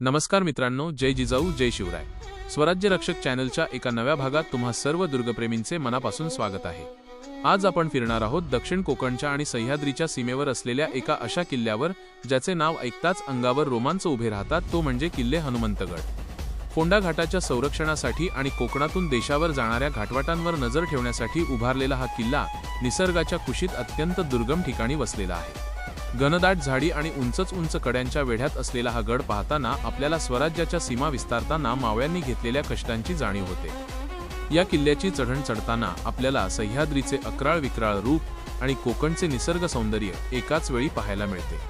नमस्कार मित्रांनो, जय जिजाऊ जय शिवराय. स्वराज्य रक्षक चॅनलच्या एका नव्या भागात तुम्हा सर्व दुर्गप्रेमींचे मनापासून स्वागत आहे. आज आपण फिरणार आहोत दक्षिण कोकणच्या आणि सह्याद्रीच्या सीमेवर असलेल्या एका अशा किल्ल्यावर ज्याचे नाव ऐकताच अंगावर रोमांच उभे राहतात, तो म्हणजे किल्ले हनुमंतगड. फोंडा घाटाच्या संरक्षणासाठी आणि कोकणातून देशावर जाणाऱ्या घाटवाटांवर नजर ठेवण्यासाठी उभारलेला हा किल्ला निसर्गाच्या कुशीत अत्यंत दुर्गम ठिकाणी वसलेला आहे. घनदाट झाडी आणि उंच कड्यांच्या वेढ्यात असलेला हा गड पाहताना आपल्याला स्वराज्याच्या सीमा विस्तारताना मावळ्यांनी घेतलेल्या कष्टांची जाणीव होते. या किल्ल्याची चढण चढताना आपल्याला सह्याद्रीचे अक्राळ विक्राळ रूप आणि कोकणचे निसर्ग सौंदर्य एकाच वेळी पाहायला मिळते.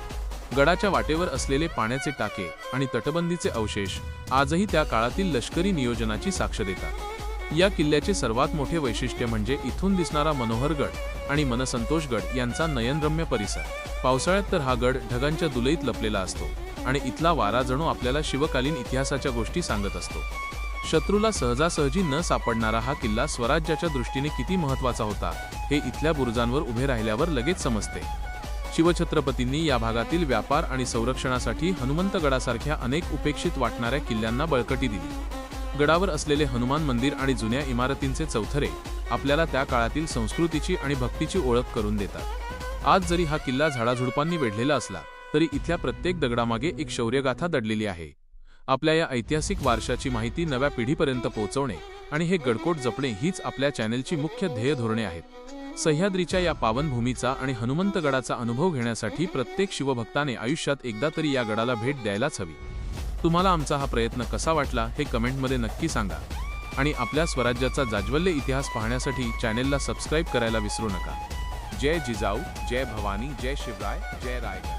गडाच्या वाटेवर असलेले पाण्याचे टाके आणि तटबंदीचे अवशेष आजही त्या काळातील लष्करी नियोजनाची साक्ष देतात. या किल्ल्याचे सर्वात मोठे वैशिष्ट्य म्हणजे इथून दिसणारा मनोहरगड आणि मनसंतोषगड यांचा नयनरम्य परिसर. पावसाळ्यात तर हा गड ढगांच्या दुलईत लपलेला असतो आणि इथला वारा जणू आपल्याला शिवकालीन इतिहासाच्या गोष्टी सांगत असतो. शत्रूला सहजासहजी न सापडणारा हा किल्ला स्वराज्याच्या दृष्टीने किती महत्त्वाचा होता हे इथल्या बुरुजांवर उभे राहिल्यावर लगेच समजते. शिवछत्रपतींनी या भागातील व्यापार आणि संरक्षणासाठी हनुमंतगडासारख्या अनेक उपेक्षित वाटणाऱ्या किल्ल्यांना बळकटी दिली. गडावर असलेले हनुमान मंदिर आणि जुन्या इमारतींचे चौथरे आपल्याला त्या काळातील संस्कृतीची आणि भक्तीची ओळख करून देतात. आज जरी हा किल्ला झाडाझुडपांनी वेढलेला असला तरी इथल्या प्रत्येक दगडामागे एक शौर्यगाथा दडलेली आहे. आपल्या या ऐतिहासिक वारशाची माहिती नव्या पिढीपर्यंत पोहोचवणे आणि हे गडकोट जपणे हीच आपल्या चॅनेलची मुख्य ध्येय धोरणे आहेत. सह्याद्रीच्या या पावनभूमीचा आणि हनुमंतगडाचा अनुभव घेण्यासाठी प्रत्येक शिवभक्ताने आयुष्यात एकदा तरी या गडाला भेट द्यायलाच हवी. तुम्हाला आमचा हा प्रयत्न कसा वाटला हे कमेंटमध्ये नक्की सांगा आणि आपल्या स्वराज्याचा जाज्वल्य इतिहास पाहण्यासाठी चॅनेलला सबस्क्राईब करायला विसरू नका. जय जिजाऊ, जय भवानी, जय शिवराय, जय रायगड.